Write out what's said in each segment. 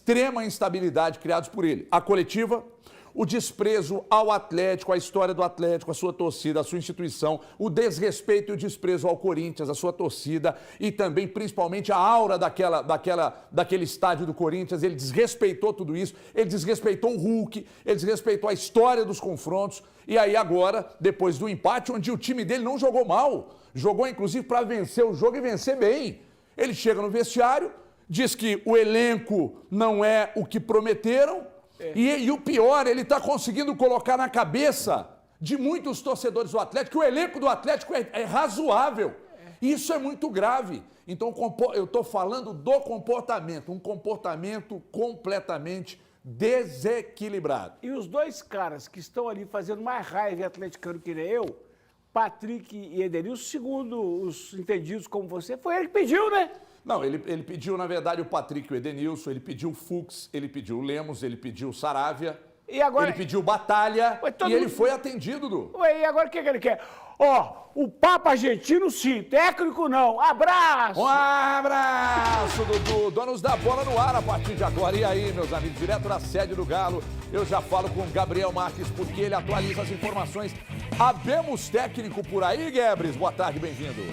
extrema instabilidade criados por ele. A coletiva, o desprezo ao Atlético, à história do Atlético, a sua torcida, a sua instituição, o desrespeito e o desprezo ao Corinthians, a sua torcida e também, principalmente, a aura daquele estádio do Corinthians. Ele desrespeitou tudo isso, ele desrespeitou o Hulk, ele desrespeitou a história dos confrontos. E aí agora, depois do empate, onde o time dele não jogou mal, jogou inclusive para vencer o jogo e vencer bem. Ele chega no vestiário, diz que o elenco não é o que prometeram. E o pior, ele está conseguindo colocar na cabeça de muitos torcedores do Atlético que o elenco do Atlético é razoável. Isso é muito grave. Então, eu estou falando do comportamento, um comportamento completamente desequilibrado. E os dois caras que estão ali fazendo mais raiva e atleticano que nem eu, Patrick e Edenilson, segundo os entendidos como você, foi ele que pediu, né? Não, ele pediu, na verdade, o Patrick e o Edenilson, ele pediu o Fux, ele pediu o Lemos, ele pediu o Saravia, e agora... ele pediu Batalha e ele foi atendido, Du. Ué, e agora o que ele quer? Ó, o Papa argentino sim, técnico não. Abraço! Um abraço, Dudu. Donos da bola no ar a partir de agora. E aí, meus amigos, direto da sede do Galo, eu já falo com o Gabriel Marques, porque ele atualiza as informações. Habemos técnico por aí, Gebres? Boa tarde, bem-vindo.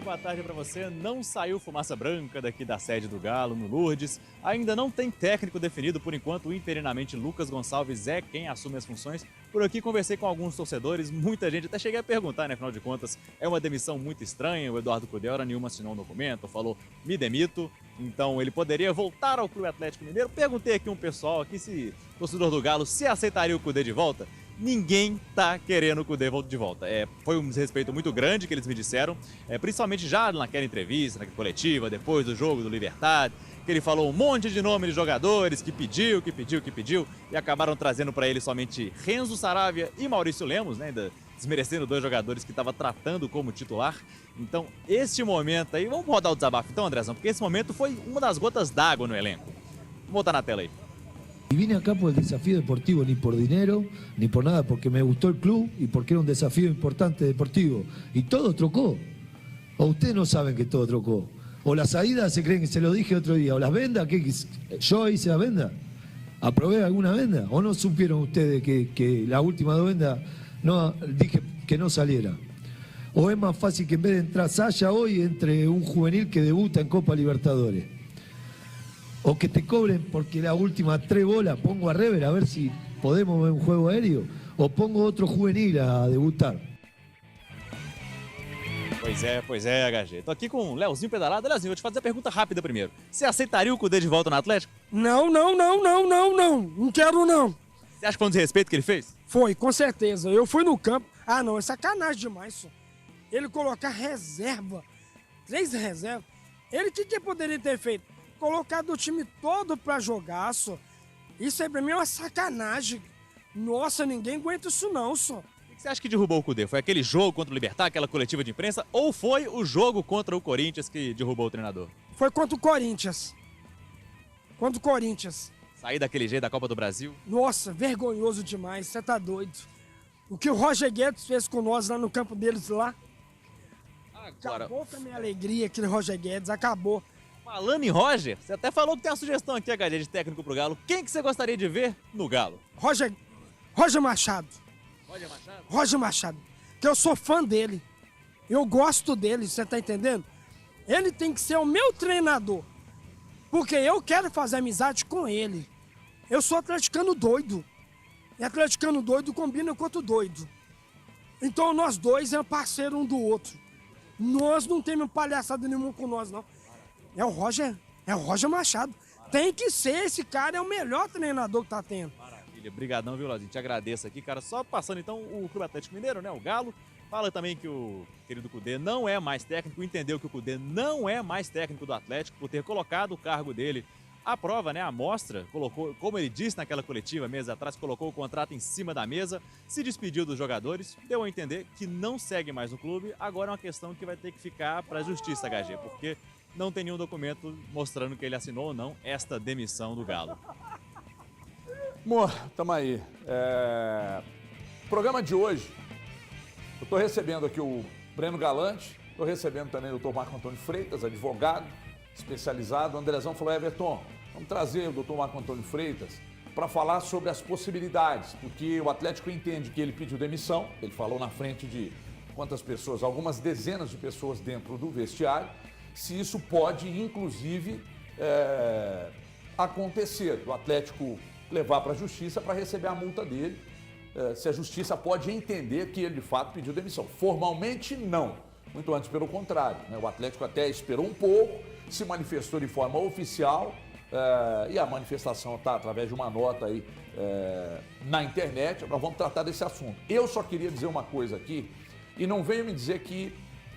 Boa tarde para você. Não saiu fumaça branca daqui da sede do Galo, no Lourdes. Ainda não tem técnico definido por enquanto. Interinamente, Lucas Gonçalves é quem assume as funções. Por aqui conversei com alguns torcedores, muita gente, até cheguei a perguntar, né? Afinal de contas, é uma demissão muito estranha. O Eduardo Cudê, hora nenhuma, assinou um documento, falou, me demito. Então ele poderia voltar ao Clube Atlético Mineiro. Perguntei aqui um pessoal, aqui se torcedor do Galo, se aceitaria o Cudê de volta. Ninguém tá querendo o Cudê de volta. Foi um desrespeito muito grande que eles me disseram, principalmente já naquela entrevista, naquela coletiva, depois do jogo do Libertad, que ele falou um monte de nome de jogadores que pediu, e acabaram trazendo para ele somente Renzo Saravia e Maurício Lemos, né, ainda desmerecendo dois jogadores que estava tratando como titular. Então, este momento aí, vamos rodar o desabafo então, Andrezão, porque esse momento foi uma das gotas d'água no elenco. Vamos botar na tela aí. Y vine acá por el desafío deportivo, ni por dinero, ni por nada, porque me gustó el club y porque era un desafío importante deportivo. Y todo trocó. O ustedes no saben que todo trocó. O las salidas se creen que se lo dije otro día. O las vendas, ¿qué? ¿Yo hice la venda? ¿Aprobé alguna venda? ¿O no supieron ustedes que la última dos vendas no, dije que no saliera? ¿O es más fácil que en vez de entrar Saya hoy entre un juvenil que debuta en Copa Libertadores? O que te cobren porque las últimas 3 bolas pongo a Rever a ver si podemos ver un juego aéreo, o pongo otro juvenil a debutar. Pois é, HG. Tô aqui com o Leozinho Pedalado. Leozinho, vou te fazer a pergunta rápida primeiro. Você aceitaria o Cudê de volta no Atlético? Não. Não quero, não. Você acha que foi um desrespeito que ele fez? Foi, com certeza. Eu fui no campo. Ah, não, é sacanagem demais, só. Ele colocar reserva, 3 reservas. Ele, o que poderia ter feito? Colocado o time todo pra jogar, só. Isso aí pra mim é uma sacanagem. Nossa, ninguém aguenta isso não, só. O que você acha que derrubou o Cudê? Foi aquele jogo contra o Libertad, aquela coletiva de imprensa, ou foi o jogo contra o Corinthians que derrubou o treinador? Foi contra o Corinthians. Sair daquele jeito da Copa do Brasil? Nossa, vergonhoso demais, você tá doido. O que o Roger Guedes fez com nós lá no campo deles lá. Agora... Acabou com a minha alegria, aquele Roger Guedes, acabou. Falando em Roger, você até falou que tem uma sugestão aqui, HG, de técnico pro Galo. Quem que você gostaria de ver no Galo? Roger Machado. Roger Machado. Que eu sou fã dele. Eu gosto dele, você tá entendendo? Ele tem que ser o meu treinador. Porque eu quero fazer amizade com ele. Eu sou atleticano doido. E atleticano doido combina com outro doido. Então nós dois é parceiro um do outro. Nós não temos palhaçada nenhuma com nós, não. É o Roger Machado. Tem que ser, esse cara é o melhor treinador que tá tendo. Maravilha, brigadão, viu, Lozinho? Te agradeço aqui, cara. Só passando então o Clube Atlético Mineiro, né, o Galo. Fala também que o querido Cudê não é mais técnico, entendeu que o Cudê não é mais técnico do Atlético por ter colocado o cargo dele à prova, né, a amostra, colocou, como ele disse naquela coletiva meses atrás, colocou o contrato em cima da mesa, se despediu dos jogadores, deu a entender que não segue mais no clube. Agora é uma questão que vai ter que ficar para a justiça, HG, porque não tem nenhum documento mostrando que ele assinou ou não esta demissão do Galo. Amor, tamo aí. Programa de hoje, eu tô recebendo aqui o Breno Galante, tô recebendo também o Dr. Marco Antônio Freitas, advogado, especializado, o Andrezão falou, Everton, vamos trazer o doutor Marco Antônio Freitas para falar sobre as possibilidades, porque o Atlético entende que ele pediu demissão, ele falou na frente de quantas pessoas, algumas dezenas de pessoas dentro do vestiário, se isso pode, inclusive, acontecer, do Atlético levar para a justiça para receber a multa dele, se a justiça pode entender que ele de fato pediu demissão. Formalmente, não. Muito antes, pelo contrário, né? O Atlético até esperou um pouco, se manifestou de forma oficial, e a manifestação está através de uma nota aí na internet. Nós vamos tratar desse assunto. Eu só queria dizer uma coisa aqui, e não venha me dizer que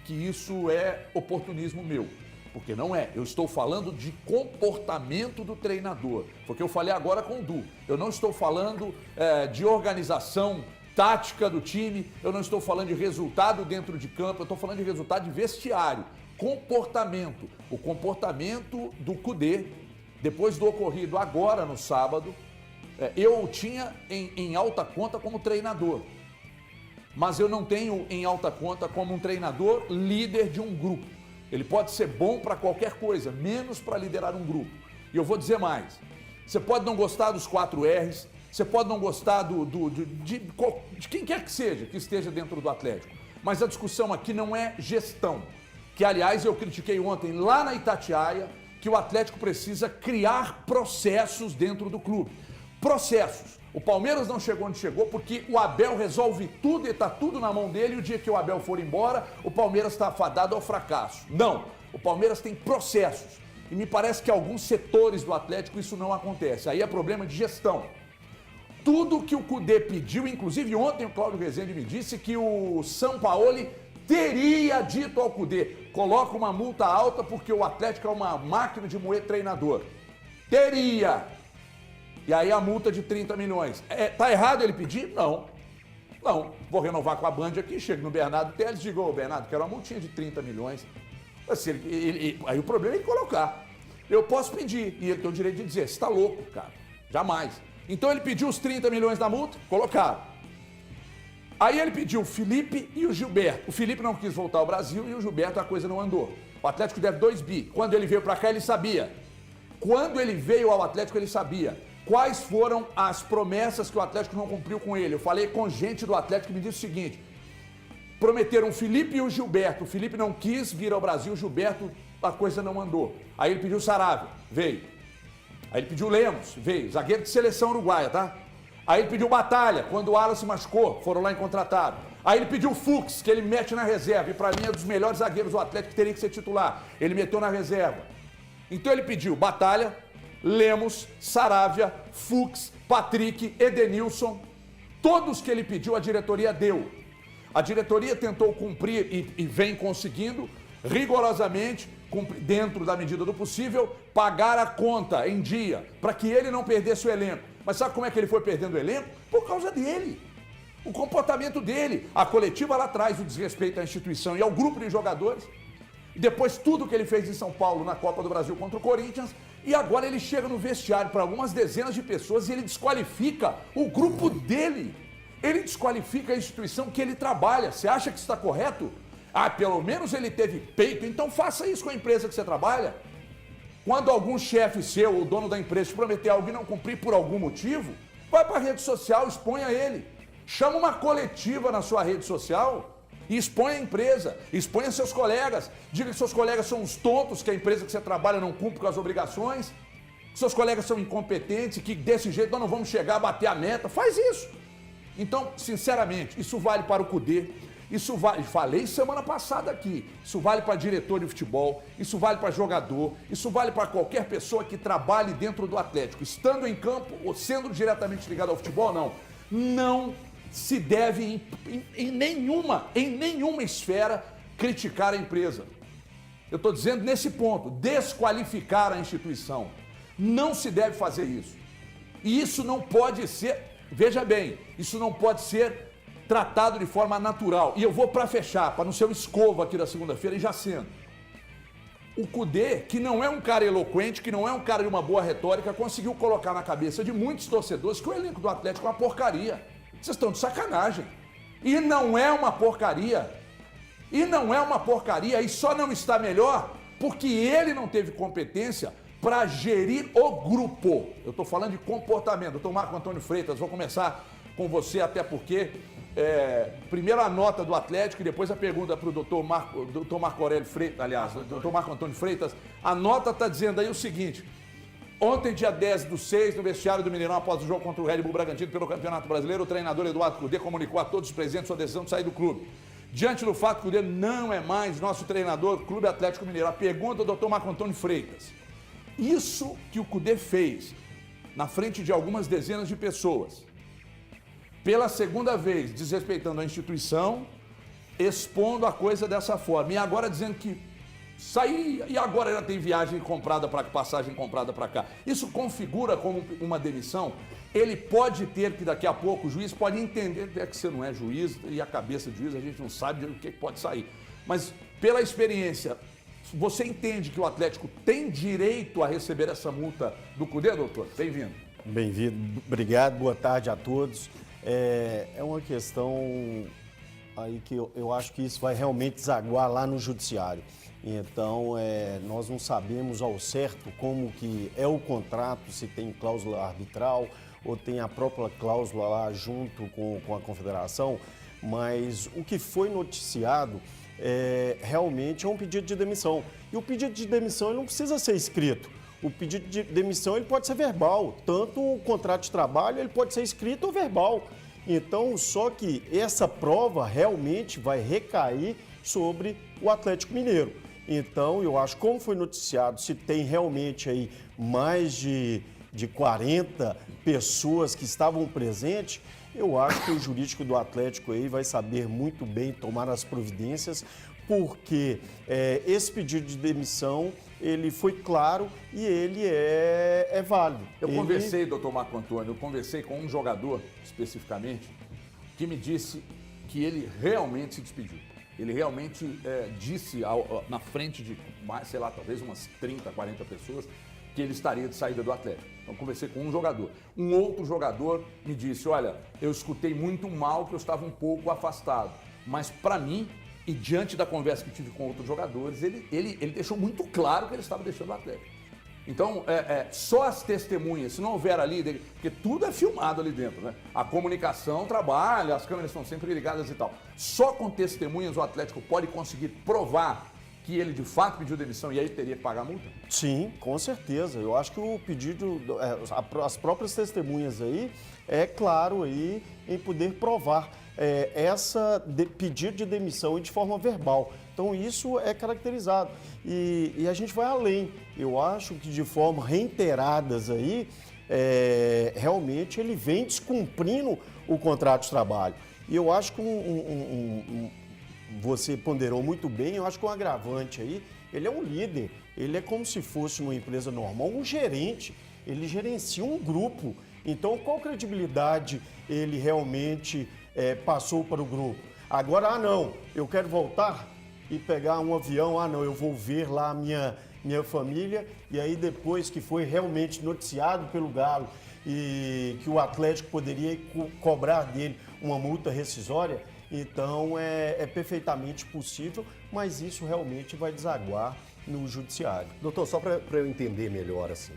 isso é oportunismo meu, porque não é. Eu estou falando de comportamento do treinador, porque eu falei agora com o Du. Eu não estou falando de organização tática do time, eu não estou falando de resultado dentro de campo, eu estou falando de resultado de vestiário, comportamento. O comportamento do Kudê, depois do ocorrido agora no sábado, eu o tinha em alta conta como treinador, mas eu não tenho em alta conta como um treinador líder de um grupo. Ele pode ser bom para qualquer coisa, menos para liderar um grupo. E eu vou dizer mais, você pode não gostar dos 4 R's, você pode não gostar de quem quer que seja, que esteja dentro do Atlético. Mas a discussão aqui não é gestão. Que, aliás, eu critiquei ontem lá na Itatiaia, que o Atlético precisa criar processos dentro do clube. Processos. O Palmeiras não chegou onde chegou porque o Abel resolve tudo e está tudo na mão dele. E o dia que o Abel for embora, o Palmeiras está afadado ao fracasso. Não. O Palmeiras tem processos. E me parece que alguns setores do Atlético isso não acontece. Aí é problema de gestão. Tudo que o Kudê pediu, inclusive ontem o Cláudio Rezende me disse que o Sampaoli teria dito ao Kudê, coloca uma multa alta porque o Atlético é uma máquina de moer treinador. Teria. E aí a multa de 30 milhões. Tá errado ele pedir? Não. Não. Vou renovar com a Band aqui, chego no Bernardo Teles e digo, ô Bernardo, quero uma multinha de 30 milhões. Assim, aí o problema é ele colocar. Eu posso pedir, e ele tem o direito de dizer, você tá louco, cara. Jamais. Então ele pediu os 30 milhões da multa, colocaram. Aí ele pediu o Felipe e o Gilberto. O Felipe não quis voltar ao Brasil e o Gilberto a coisa não andou. O Atlético deve 2 bi. Quando ele veio para cá, ele sabia. Quando ele veio ao Atlético, ele sabia. Quais foram as promessas que o Atlético não cumpriu com ele? Eu falei com gente do Atlético que me disse o seguinte, prometeram o Felipe e o Gilberto. O Felipe não quis vir ao Brasil, o Gilberto, a coisa não andou. Aí ele pediu o Saravia, veio. Aí ele pediu o Lemos, veio, zagueiro de seleção uruguaia, tá? Aí ele pediu Batalha, quando o Alan se machucou, foram lá e contrataram. Aí ele pediu o Fux, que ele mete na reserva, e para mim é um dos melhores zagueiros do Atlético que teria que ser titular. Ele meteu na reserva. Então ele pediu Batalha, Lemos, Saravia, Fux, Patrick, Edenilson. Todos que ele pediu, a diretoria deu. A diretoria tentou cumprir e vem conseguindo, rigorosamente, dentro da medida do possível, pagar a conta em dia, para que ele não perdesse o elenco. Mas sabe como é que ele foi perdendo o elenco? Por causa dele. O comportamento dele. A coletiva lá atrás, o desrespeito à instituição e ao grupo de jogadores. Depois tudo que ele fez em São Paulo na Copa do Brasil contra o Corinthians. E agora ele chega no vestiário para algumas dezenas de pessoas e ele desqualifica o grupo dele. Ele desqualifica a instituição que ele trabalha. Você acha que isso está correto? Ah, pelo menos ele teve peito, então faça isso com a empresa que você trabalha. Quando algum chefe seu, o dono da empresa, te prometer algo e não cumprir por algum motivo, vai para a rede social, exponha ele. Chama uma coletiva na sua rede social e exponha a empresa, exponha seus colegas. Diga que seus colegas são uns tontos, que a empresa que você trabalha não cumpre com as obrigações, que seus colegas são incompetentes, que desse jeito nós não vamos chegar a bater a meta. Faz isso. Então, sinceramente, isso vale para o Kudê. Isso vale, falei semana passada aqui, isso vale para diretor de futebol, isso vale para jogador, isso vale para qualquer pessoa que trabalhe dentro do Atlético, estando em campo ou sendo diretamente ligado ao futebol, não. Não se deve em nenhuma esfera criticar a empresa. Eu estou dizendo nesse ponto, desqualificar a instituição. Não se deve fazer isso. E isso não pode ser, veja bem, isso não pode ser tratado de forma natural. E eu vou para fechar, para não ser um escova aqui da segunda-feira e já sendo. O Kudê, que não é um cara eloquente, que não é um cara de uma boa retórica, conseguiu colocar na cabeça de muitos torcedores que o elenco do Atlético é uma porcaria. Vocês estão de sacanagem. E não é uma porcaria. E só não está melhor porque ele não teve competência para gerir o grupo. Eu estou falando de comportamento. Doutor Marco Antônio Freitas, vou começar com você, até porque primeiro a nota do Atlético e depois a pergunta para o doutor Marco Aurélio Freitas, aliás, doutor Marco Antônio Freitas. A nota está dizendo aí o seguinte: ontem, dia 10/6, no vestiário do Mineirão, após o jogo contra o Red Bull Bragantino pelo Campeonato Brasileiro, o treinador Eduardo Cudê comunicou a todos os presentes sua decisão de sair do clube. Diante do fato que o Cudê não é mais nosso treinador, Clube Atlético Mineiro. A pergunta do doutor Marco Antônio Freitas: isso que o Cudê fez na frente de algumas dezenas de pessoas, pela segunda vez desrespeitando a instituição, expondo a coisa dessa forma, e agora dizendo que sair e agora já tem viagem comprada para passagem comprada para cá, isso configura como uma demissão? Ele pode ter que daqui a pouco o juiz pode entender que você não é juiz e a cabeça de juiz a gente não sabe o que pode sair, mas pela experiência, você entende que o Atlético tem direito a receber essa multa do Cudê, doutor? Bem-vindo. Bem-vindo, obrigado, boa tarde a todos. É uma questão aí que eu acho que isso vai realmente desaguar lá no judiciário. Então, nós não sabemos ao certo como que é o contrato, se tem cláusula arbitral ou tem a própria cláusula lá junto com a confederação, mas o que foi noticiado realmente é um pedido de demissão. E o pedido de demissão ele não precisa ser escrito. O pedido de demissão ele pode ser verbal. Tanto o contrato de trabalho ele pode ser escrito ou verbal. Então, só que essa prova realmente vai recair sobre o Atlético Mineiro. Então, eu acho, como foi noticiado, se tem realmente aí mais de 40 pessoas que estavam presentes, eu acho que o jurídico do Atlético aí vai saber muito bem tomar as providências, porque esse pedido de demissão, ele foi claro e ele é válido. Conversei, doutor Marco Antônio, eu conversei com um jogador, especificamente, que me disse que ele realmente se despediu. Ele realmente disse na frente de, sei lá, talvez umas 30, 40 pessoas, que ele estaria de saída do Atlético. Então, conversei com um jogador. Um outro jogador me disse, olha, eu escutei muito mal que eu estava um pouco afastado, mas para mim, e diante da conversa que tive com outros jogadores, ele deixou muito claro que ele estava deixando o Atlético. Então, só as testemunhas, se não houver ali, porque tudo é filmado ali dentro, né? A comunicação trabalha, as câmeras estão sempre ligadas e tal. Só com testemunhas o Atlético pode conseguir provar que ele de fato pediu demissão e aí teria que pagar a multa? Sim, com certeza. Eu acho que o pedido, as próprias testemunhas aí, é claro aí em poder provar pedido de demissão e de forma verbal. Então isso é caracterizado. E a gente vai além. Eu acho que de forma reiteradas aí, realmente ele vem descumprindo o contrato de trabalho. E eu acho que você ponderou muito bem, eu acho que um agravante aí, ele é um líder, ele é como se fosse uma empresa normal, um gerente, ele gerencia um grupo. Então, qual credibilidade ele realmente passou para o grupo? Agora, não, eu quero voltar e pegar um avião, não, eu vou ver lá a minha família, e aí depois que foi realmente noticiado pelo Galo e que o Atlético poderia cobrar dele uma multa rescisória, então é perfeitamente possível, mas isso realmente vai desaguar no judiciário. Doutor, só para eu entender melhor, assim,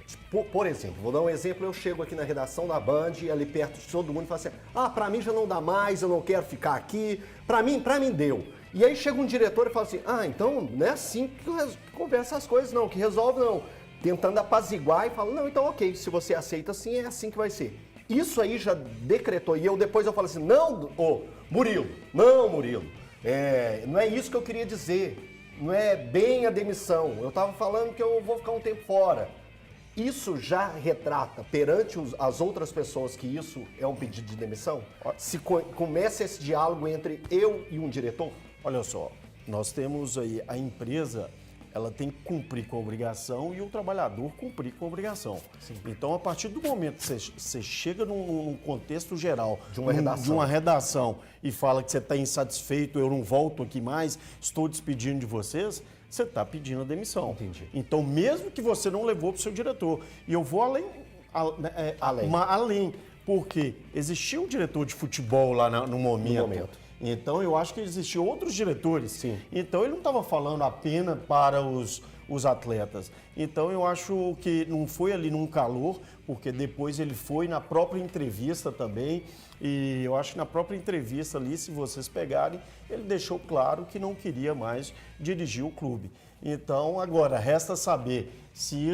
por exemplo, vou dar um exemplo, eu chego aqui na redação da Band, ali perto de todo mundo e falo assim, para mim já não dá mais, eu não quero ficar aqui, para mim deu. E aí chega um diretor e fala assim, então não é assim que conversa as coisas não, que resolve não. Tentando apaziguar e fala, não, então ok, se você aceita assim, é assim que vai ser. Isso aí já decretou, e depois eu falo assim, não, Murilo, não é isso que eu queria dizer. Não é bem a demissão. Eu estava falando que eu vou ficar um tempo fora. Isso já retrata perante as outras pessoas que isso é um pedido de demissão? Se começa esse diálogo entre eu e um diretor? Olha só, nós temos aí a empresa, ela tem que cumprir com a obrigação e o trabalhador cumprir com a obrigação. Sim. Então, a partir do momento que você chega num contexto geral de uma redação e fala que você está insatisfeito, eu não volto aqui mais, estou despedindo de vocês, você está pedindo a demissão. Entendi. Então, mesmo que você não levou para o seu diretor, e eu vou além, porque existia um diretor de futebol lá no momento. Então, eu acho que existiam outros diretores. Sim. Então, ele não estava falando apenas para os os atletas. Então eu acho que não foi ali num calor, porque depois ele foi na própria entrevista também, e eu acho que na própria entrevista ali, se vocês pegarem, ele deixou claro que não queria mais dirigir o clube. Então agora resta saber se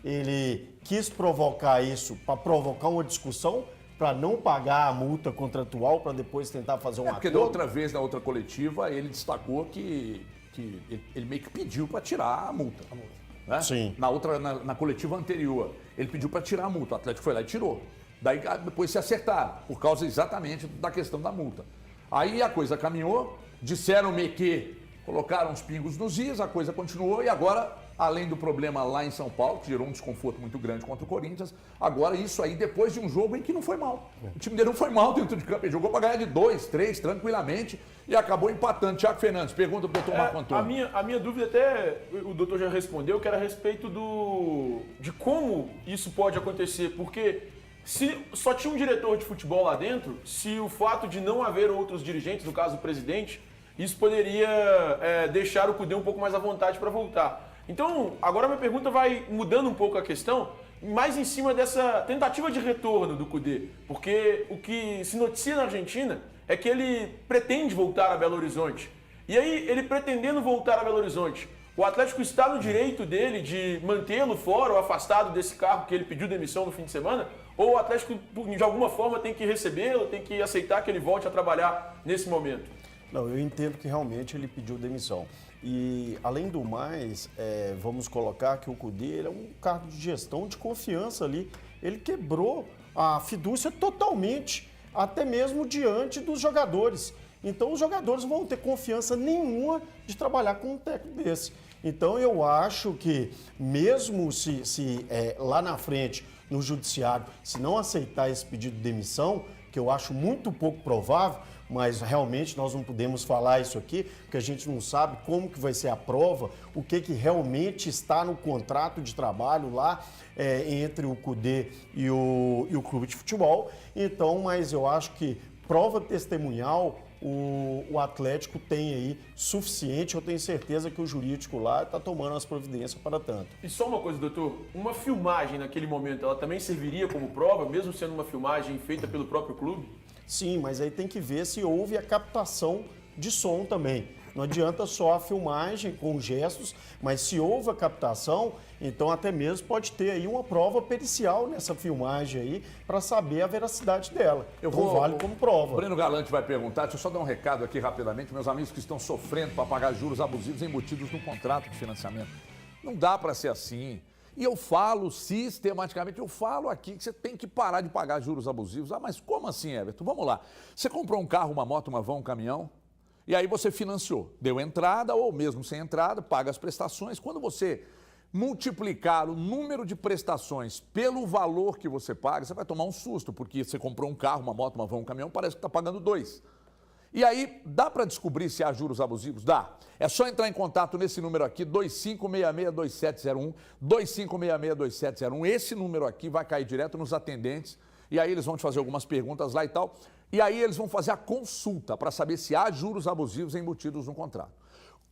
ele quis provocar isso para provocar uma discussão, para não pagar a multa contratual, para depois tentar fazer um acordo. Porque da outra vez, na outra coletiva, ele destacou que ele meio que pediu para tirar a multa. Né? Sim. Na coletiva anterior, ele pediu para tirar a multa. O Atlético foi lá e tirou. Daí depois se acertaram, por causa exatamente da questão da multa. Aí a coisa caminhou, disseram-me que colocaram os pingos nos is, a coisa continuou e agora, além do problema lá em São Paulo, que gerou um desconforto muito grande contra o Corinthians, agora isso aí depois de um jogo em que não foi mal. O time dele não foi mal dentro de campo, ele jogou para ganhar de 2, 3, tranquilamente e acabou empatando. Thiago Fernandes, pergunta para o doutor Marco Antônio. A minha dúvida até, o doutor já respondeu, que era a respeito de como isso pode acontecer, porque se só tinha um diretor de futebol lá dentro, se o fato de não haver outros dirigentes, no caso o presidente, isso poderia deixar o Cudê um pouco mais à vontade para voltar. Então, agora minha pergunta vai mudando um pouco a questão, mais em cima dessa tentativa de retorno do Cudê, porque o que se noticia na Argentina é que ele pretende voltar a Belo Horizonte. E aí, ele pretendendo voltar a Belo Horizonte, o Atlético está no direito dele de mantê-lo fora ou afastado desse cargo que ele pediu demissão no fim de semana? Ou o Atlético, de alguma forma, tem que recebê-lo, tem que aceitar que ele volte a trabalhar nesse momento? Não, eu entendo que realmente ele pediu demissão. E, além do mais, vamos colocar que o Cudê é um cargo de gestão de confiança ali. Ele quebrou a fidúcia totalmente, até mesmo diante dos jogadores. Então, os jogadores não vão ter confiança nenhuma de trabalhar com um técnico desse. Então, eu acho que, mesmo se lá na frente, no judiciário, se não aceitar esse pedido de demissão, que eu acho muito pouco provável, mas realmente nós não podemos falar isso aqui, porque a gente não sabe como que vai ser a prova, o que realmente está no contrato de trabalho lá entre o Cudê e o clube de futebol. Então, mas eu acho que prova testemunhal o Atlético tem aí suficiente, eu tenho certeza que o jurídico lá está tomando as providências para tanto. E só uma coisa, doutor, uma filmagem naquele momento, ela também serviria como prova, mesmo sendo uma filmagem feita pelo próprio clube? Sim, mas aí tem que ver se houve a captação de som também. Não adianta só a filmagem com gestos, mas se houve a captação, então até mesmo pode ter aí uma prova pericial nessa filmagem aí para saber a veracidade dela. Vale como prova. O Breno Galante vai perguntar, deixa eu só dar um recado aqui rapidamente, meus amigos que estão sofrendo para pagar juros abusivos embutidos no contrato de financiamento. Não dá para ser assim. E eu falo sistematicamente, eu falo aqui que você tem que parar de pagar juros abusivos. Ah, mas como assim, Everton? Vamos lá. Você comprou um carro, uma moto, uma van, um caminhão, e aí você financiou. Deu entrada ou mesmo sem entrada, paga as prestações. Quando você multiplicar o número de prestações pelo valor que você paga, você vai tomar um susto, porque você comprou um carro, uma moto, uma van, um caminhão, parece que está pagando 2. E aí, dá para descobrir se há juros abusivos? Dá. É só entrar em contato nesse número aqui, 2566-2701, 2566-2701. Esse número aqui vai cair direto nos atendentes, e aí eles vão te fazer algumas perguntas lá e tal, e aí eles vão fazer a consulta para saber se há juros abusivos embutidos no contrato.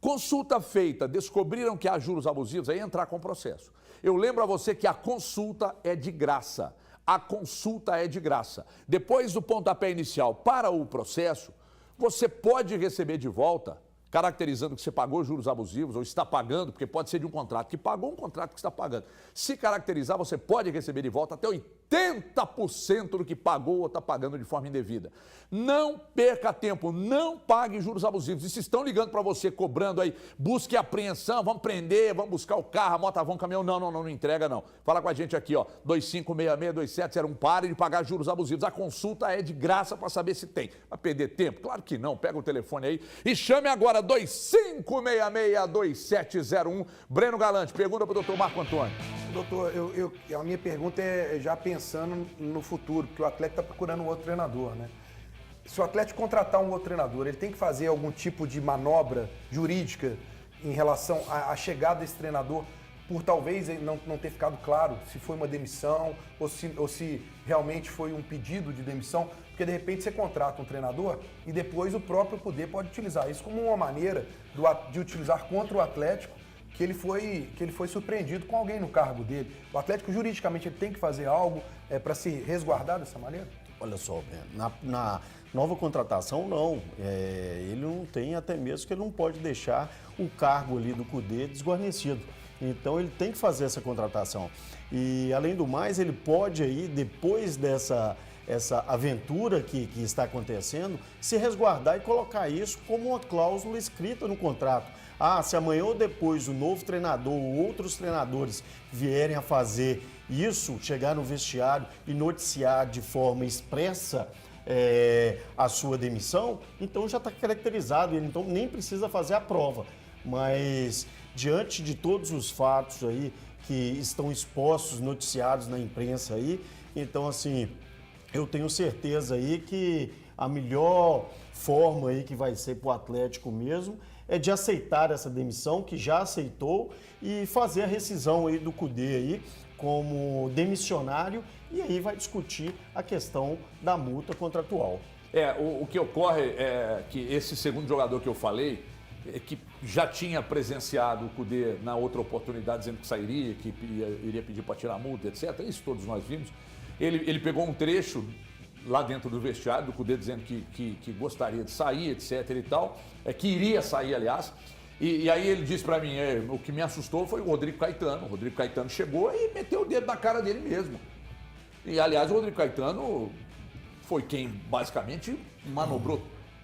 Consulta feita, descobriram que há juros abusivos, aí entrar com o processo. Eu lembro a você que a consulta é de graça. A consulta é de graça. Depois do pontapé inicial para o processo, você pode receber de volta, caracterizando que você pagou juros abusivos ou está pagando, porque pode ser de um contrato que pagou, um contrato que está pagando. Se caracterizar, você pode receber de volta até 80% do que pagou ou está pagando de forma indevida. Não perca tempo, não pague juros abusivos. E se estão ligando para você, cobrando aí, busque apreensão, vamos prender, vamos buscar o carro, a moto, a van, caminhão, não entrega não. Fala com a gente aqui, ó, 2566-2701, pare de pagar juros abusivos. A consulta é de graça para saber se tem. Vai perder tempo? Claro que não, pega o telefone aí e chame agora 2566-2701. Breno Galante, pergunta para o doutor Marco Antônio. Doutor, a minha pergunta é já pensando no futuro, porque o Atlético está procurando um outro treinador, né? Se o Atlético contratar um outro treinador, ele tem que fazer algum tipo de manobra jurídica em relação à chegada desse treinador, por talvez não ter ficado claro se foi uma demissão ou se realmente foi um pedido de demissão, porque de repente você contrata um treinador e depois o próprio poder pode utilizar isso como uma maneira de utilizar contra o Atlético que ele foi surpreendido com alguém no cargo dele. O Atlético, juridicamente, ele tem que fazer algo para se resguardar dessa maneira? Olha só, Breno, na nova contratação, não. Ele não tem, até mesmo que ele não pode deixar o cargo ali do Cudê desguarnecido. Então, ele tem que fazer essa contratação. E, além do mais, ele pode aí, depois dessa aventura que está acontecendo, se resguardar e colocar isso como uma cláusula escrita no contrato. Se amanhã ou depois o novo treinador ou outros treinadores vierem a fazer isso, chegar no vestiário e noticiar de forma expressa a sua demissão, então já está caracterizado, ele então nem precisa fazer a prova. Mas, diante de todos os fatos aí que estão expostos, noticiados na imprensa aí, então, assim, eu tenho certeza aí que a melhor forma aí que vai ser para o Atlético mesmo é de aceitar essa demissão, que já aceitou, e fazer a rescisão aí do Cudê aí como demissionário, e aí vai discutir a questão da multa contratual. O que ocorre é que esse segundo jogador que eu falei, que já tinha presenciado o Cudê na outra oportunidade, dizendo que sairia, que iria pedir para tirar a multa, etc. Isso todos nós vimos. Ele pegou um trecho lá dentro do vestiário do Cudê dizendo que gostaria de sair, etc. e tal, que iria sair, aliás. E aí ele disse para mim, o que me assustou foi o Rodrigo Caetano. O Rodrigo Caetano chegou e meteu o dedo na cara dele mesmo. E, aliás, o Rodrigo Caetano foi quem basicamente manobrou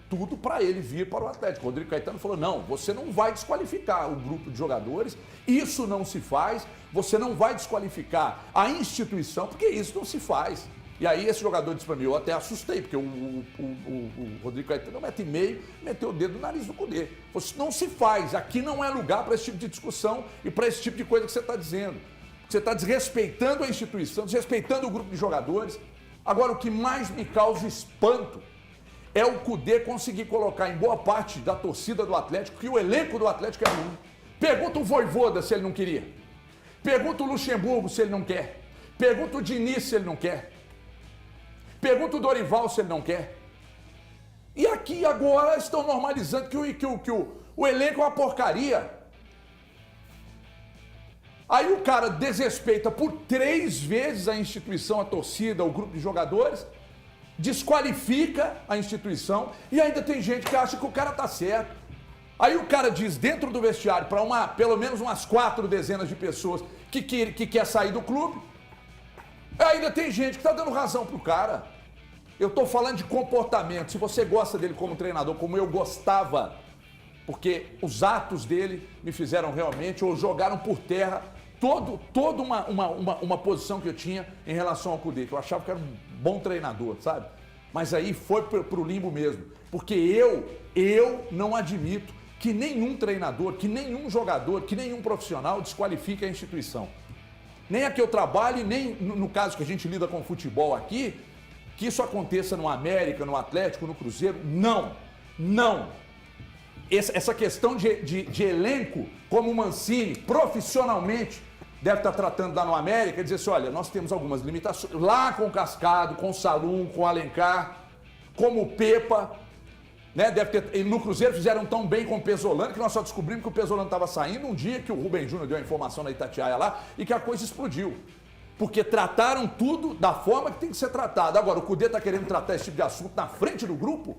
tudo para ele vir para o Atlético. O Rodrigo Caetano falou, não, você não vai desqualificar o grupo de jogadores, isso não se faz, você não vai desqualificar a instituição, porque isso não se faz. E aí esse jogador disse para mim, eu até assustei, porque o Rodrigo Caetano, 1,5 m, meteu o dedo no nariz do Cudê. Falou, isso não se faz, aqui não é lugar para esse tipo de discussão e para esse tipo de coisa que você está dizendo. Você está desrespeitando a instituição, desrespeitando o grupo de jogadores. Agora, o que mais me causa espanto é o Cudê conseguir colocar em boa parte da torcida do Atlético que o elenco do Atlético é ruim. Pergunta o Vojvoda se ele não queria. Pergunta o Luxemburgo se ele não quer. Pergunta o Diniz se ele não quer. Pergunta o Dorival se ele não quer. E aqui agora estão normalizando que o elenco é uma porcaria. Aí o cara desrespeita por 3 vezes a instituição, a torcida, o grupo de jogadores, desqualifica a instituição e ainda tem gente que acha que o cara tá certo. Aí o cara diz dentro do vestiário para pelo menos umas 4 dezenas de pessoas que quer sair do clube. Ainda tem gente que tá dando razão pro cara. Eu tô falando de comportamento. Se você gosta dele como treinador, como eu gostava, porque os atos dele me fizeram realmente, ou jogaram por terra toda uma posição que eu tinha em relação ao Cudê, que eu achava que era um bom treinador, sabe? Mas aí foi pro limbo mesmo, porque eu não admito que nenhum treinador, que nenhum jogador, que nenhum profissional desqualifique a instituição. Nem a que eu trabalho, nem no caso que a gente lida com futebol aqui, que isso aconteça no América, no Atlético, no Cruzeiro, não. Essa questão de elenco, como o Mancini, profissionalmente, deve estar tratando lá no América, dizer assim, olha, nós temos algumas limitações, lá com o Cascado, com o Salum, com o Alencar, como o Pepa, né? E no Cruzeiro fizeram tão bem com o Pesolano, que nós só descobrimos que o Pesolano estava saindo um dia que o Rubem Júnior deu a informação na Itatiaia lá e que a coisa explodiu. Porque trataram tudo da forma que tem que ser tratado. Agora, o Cudê está querendo tratar esse tipo de assunto na frente do grupo?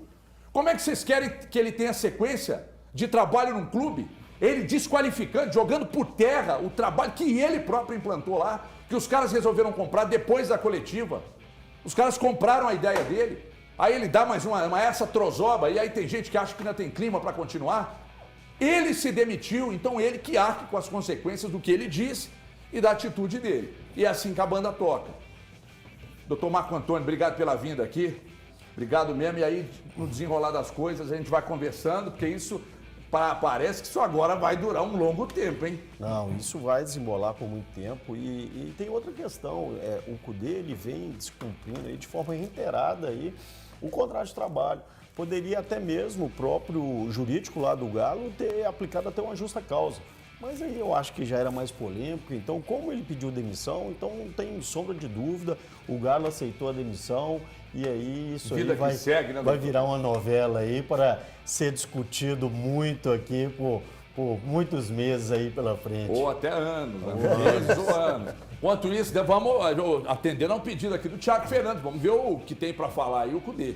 Como é que vocês querem que ele tenha sequência de trabalho num clube? Ele desqualificando, jogando por terra o trabalho que ele próprio implantou lá, que os caras resolveram comprar depois da coletiva. Os caras compraram a ideia dele. Aí ele dá mais essa trozoba, e aí tem gente que acha que ainda tem clima para continuar. Ele se demitiu, então ele que arque com as consequências do que ele disse e da atitude dele. E é assim que a banda toca. Doutor Marco Antônio, obrigado pela vinda aqui. Obrigado mesmo. E aí, no desenrolar das coisas, a gente vai conversando, porque isso parece que isso agora vai durar um longo tempo, hein? Não, isso vai desembolar por muito tempo. E tem outra questão. O Cudê, ele vem descumprindo aí de forma reiterada aí o contrato de trabalho. Poderia até mesmo o próprio jurídico lá do Galo ter aplicado até uma justa causa. Mas aí eu acho que já era mais polêmico, então como ele pediu demissão, então não tem sombra de dúvida, o Galo aceitou a demissão e aí isso aí vai virar uma novela aí para ser discutido muito aqui por muitos meses aí pela frente. Ou até anos, meses ou anos. Enquanto isso, vamos atendendo a um pedido aqui do Thiago Fernandes. Vamos ver o que tem para falar aí o Cudê.